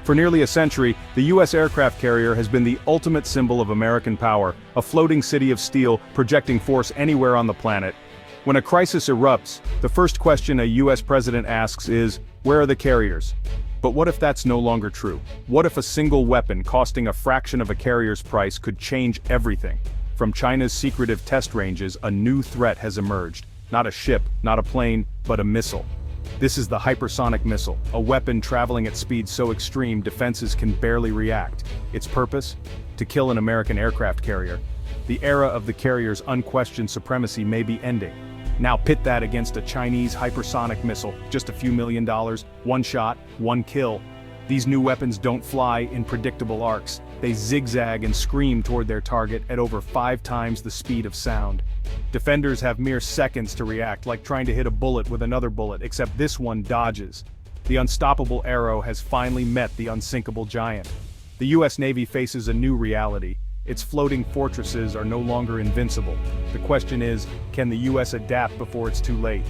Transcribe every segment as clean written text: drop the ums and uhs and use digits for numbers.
For nearly a century, the U.S. aircraft carrier has been the ultimate symbol of American power, a floating city of steel projecting force anywhere on the planet. When a crisis erupts, the first question a U.S. president asks is, where are the carriers? But what if that's no longer true? What if a single weapon costing a fraction of a carrier's price could change everything? From China's secretive test ranges, a new threat has emerged. Not a ship, not a plane, but a missile. This is the hypersonic missile, a weapon traveling at speeds so extreme defenses can barely react. Its purpose? To kill an American aircraft carrier. The era of the carrier's unquestioned supremacy may be ending. Now pit that against a Chinese hypersonic missile, just a few $1 million, one shot, one kill. These new weapons don't fly in predictable arcs. They zigzag and scream toward their target at over 5 times the speed of sound. Defenders have mere seconds to react, like trying to hit a bullet with another bullet, except this one dodges. The unstoppable arrow has finally met the unsinkable giant. The U.S. Navy faces a new reality. Its floating fortresses are no longer invincible. The question is, can the U.S. adapt before it's too late?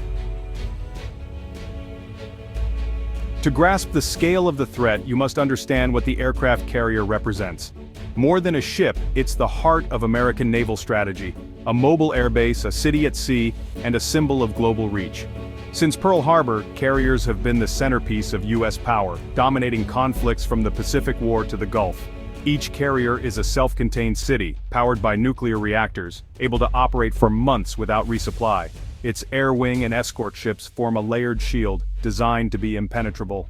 To grasp the scale of the threat, you must understand what the aircraft carrier represents. More than a ship, it's the heart of American naval strategy, a mobile airbase, a city at sea, and a symbol of global reach. Since Pearl Harbor, carriers have been the centerpiece of U.S. power, dominating conflicts from the Pacific War to the Gulf. Each carrier is a self-contained city, powered by nuclear reactors, able to operate for months without resupply. Its air wing and escort ships form a layered shield, designed to be impenetrable.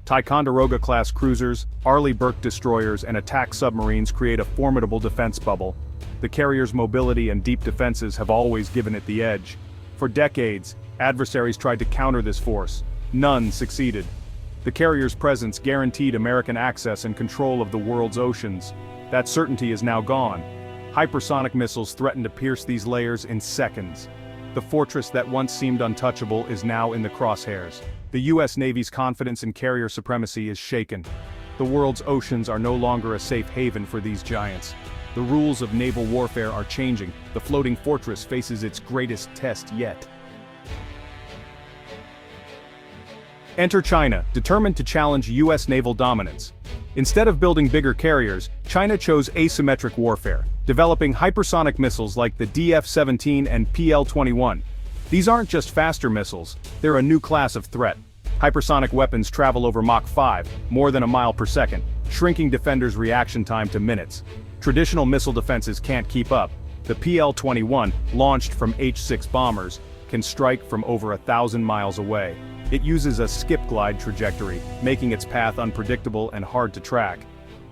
Ticonderoga-class cruisers, Arleigh Burke destroyers, and attack submarines create a formidable defense bubble. The carrier's mobility and deep defenses have always given it the edge. For decades, adversaries tried to counter this force. None succeeded. The carrier's presence guaranteed American access and control of the world's oceans. That certainty is now gone. Hypersonic missiles threaten to pierce these layers in seconds. The fortress that once seemed untouchable is now in the crosshairs. The U.S. Navy's confidence in carrier supremacy is shaken. The world's oceans are no longer a safe haven for these giants. The rules of naval warfare are changing. The floating fortress faces its greatest test yet. Enter China, determined to challenge U.S. naval dominance. Instead of building bigger carriers, China chose asymmetric warfare, developing hypersonic missiles like the DF-17 and PL-21. These aren't just faster missiles, they're a new class of threat. Hypersonic weapons travel over Mach 5, more than a mile per second, shrinking defenders' reaction time to minutes. Traditional missile defenses can't keep up. The PL-21, launched from H-6 bombers, can strike from over 1,000 miles away. It uses a skip-glide trajectory, making its path unpredictable and hard to track.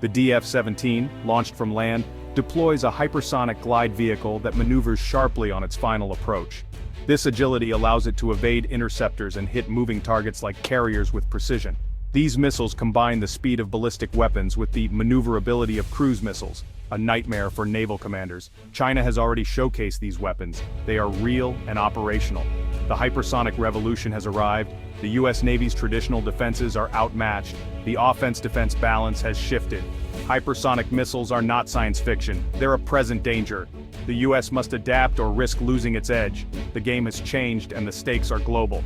The DF-17, launched from land, deploys a hypersonic glide vehicle that maneuvers sharply on its final approach. This agility allows it to evade interceptors and hit moving targets like carriers with precision. These missiles combine the speed of ballistic weapons with the maneuverability of cruise missiles, a nightmare for naval commanders. China has already showcased these weapons. They are real and operational. The hypersonic revolution has arrived. The U.S. Navy's traditional defenses are outmatched. The offense-defense balance has shifted. Hypersonic missiles are not science fiction. They're a present danger. The U.S. must adapt or risk losing its edge. The game has changed and the stakes are global.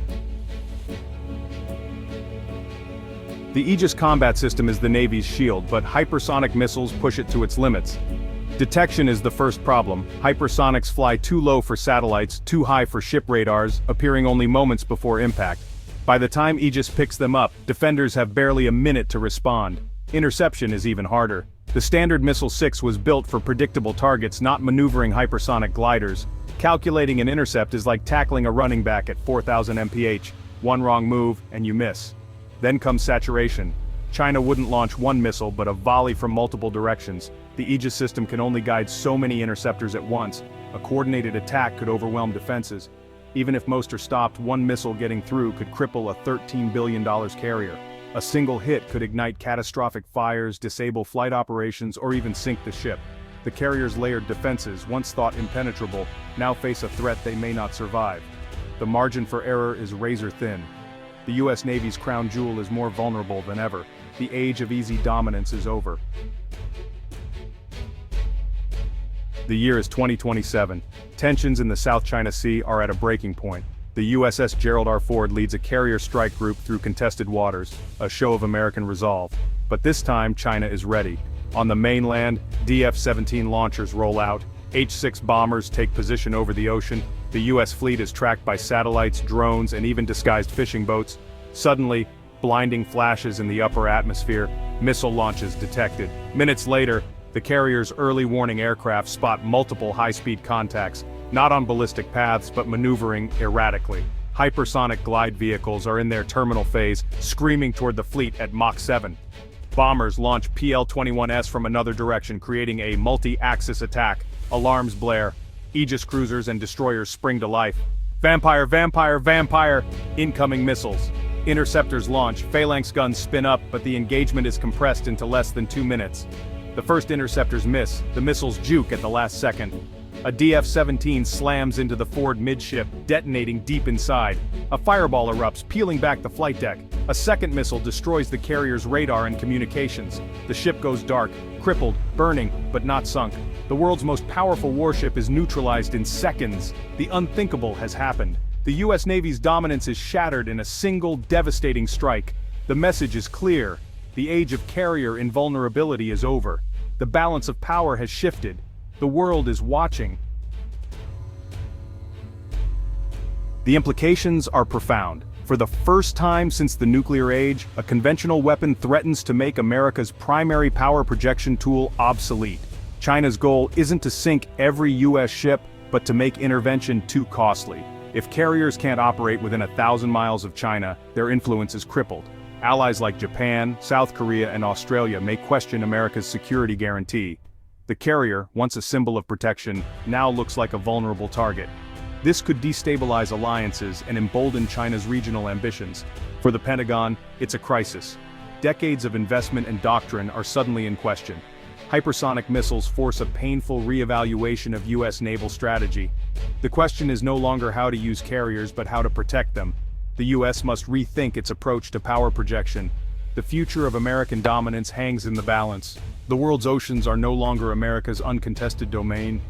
The Aegis combat system is the Navy's shield, but hypersonic missiles push it to its limits. Detection is the first problem. Hypersonics fly too low for satellites, too high for ship radars, appearing only moments before impact. By the time Aegis picks them up, defenders have barely a minute to respond. Interception is even harder. The Standard Missile-6 was built for predictable targets, not maneuvering hypersonic gliders. Calculating an intercept is like tackling a running back at 4,000 mph. One wrong move, and you miss. Then comes saturation. China wouldn't launch one missile but a volley from multiple directions. The Aegis system can only guide so many interceptors at once. A coordinated attack could overwhelm defenses. Even if most are stopped, one missile getting through could cripple a $13 billion carrier. A single hit could ignite catastrophic fires, disable flight operations, or even sink the ship. The carrier's layered defenses, once thought impenetrable, now face a threat they may not survive. The margin for error is razor thin. The U.S. Navy's crown jewel is more vulnerable than ever. The age of easy dominance is over. The year is 2027. Tensions in the South China Sea are at a breaking point. The USS Gerald R. Ford leads a carrier strike group through contested waters, a show of American resolve. But this time, China is ready. On the mainland, DF-17 launchers roll out, H-6 bombers take position over the ocean, the US fleet is tracked by satellites, drones, and even disguised fishing boats. Suddenly, blinding flashes in the upper atmosphere, missile launches detected. Minutes later, the carrier's early warning aircraft spot multiple high-speed contacts, not on ballistic paths but maneuvering erratically. Hypersonic glide vehicles are in their terminal phase, screaming toward the fleet at Mach 7. Bombers launch PL-21S from another direction, creating a multi-axis attack. Alarms blare. Aegis cruisers and destroyers spring to life. Vampire, vampire, vampire! Incoming missiles. Interceptors launch, phalanx guns spin up, but the engagement is compressed into less than 2 minutes. The first interceptors miss, the missiles juke at the last second. A DF-17 slams into the Ford midship, detonating deep inside. A fireball erupts, peeling back the flight deck. A second missile destroys the carrier's radar and communications. The ship goes dark, crippled, burning, but not sunk. The world's most powerful warship is neutralized in seconds. The unthinkable has happened. The US Navy's dominance is shattered in a single devastating strike. The message is clear. The age of carrier invulnerability is over. The balance of power has shifted. The world is watching. The implications are profound. For the first time since the nuclear age, a conventional weapon threatens to make America's primary power projection tool obsolete. China's goal isn't to sink every US ship, but to make intervention too costly. If carriers can't operate within 1,000 miles of China, their influence is crippled. Allies like Japan, South Korea, and Australia may question America's security guarantee. The carrier, once a symbol of protection, now looks like a vulnerable target. This could destabilize alliances and embolden China's regional ambitions. For the Pentagon, it's a crisis. Decades of investment and doctrine are suddenly in question. Hypersonic missiles force a painful re-evaluation of US naval strategy. The question is no longer how to use carriers but how to protect them. The US must rethink its approach to power projection. The future of American dominance hangs in the balance. The world's oceans are no longer America's uncontested domain.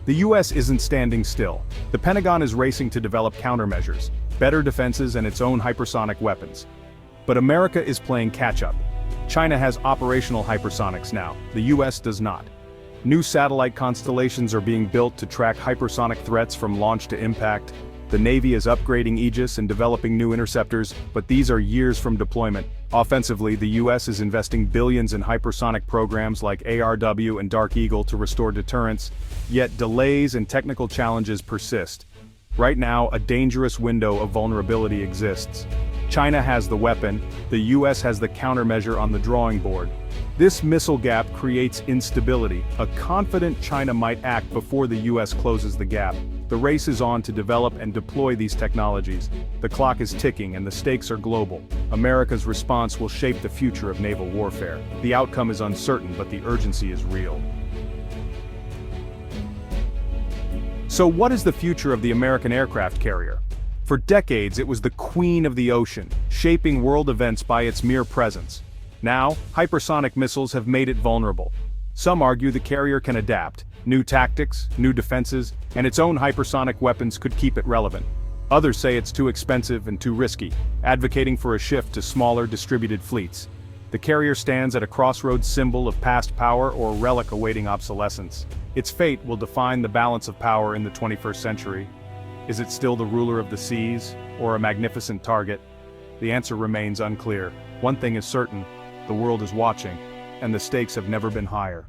The US isn't standing still. The Pentagon is racing to develop countermeasures, better defenses and its own hypersonic weapons. But America is playing catch-up. China has operational hypersonics now, the US does not. New satellite constellations are being built to track hypersonic threats from launch to impact. The Navy is upgrading Aegis and developing new interceptors, but these are years from deployment. Offensively, the US is investing billions in hypersonic programs like ARW and Dark Eagle to restore deterrence, yet delays and technical challenges persist. Right now, a dangerous window of vulnerability exists. China has the weapon, the US has the countermeasure on the drawing board. This missile gap creates instability. A confident China might act before the US closes the gap. The race is on to develop and deploy these technologies. The clock is ticking and the stakes are global. America's response will shape the future of naval warfare. The outcome is uncertain, but the urgency is real. So what is the future of the American aircraft carrier? For decades it was the queen of the ocean, shaping world events by its mere presence. Now, hypersonic missiles have made it vulnerable. Some argue the carrier can adapt. New tactics, new defenses, and its own hypersonic weapons could keep it relevant. Others say it's too expensive and too risky, advocating for a shift to smaller distributed fleets. The carrier stands at a crossroads, symbol of past power or relic awaiting obsolescence. Its fate will define the balance of power in the 21st century. Is it still the ruler of the seas, or a magnificent target? The answer remains unclear. One thing is certain, the world is watching, and the stakes have never been higher.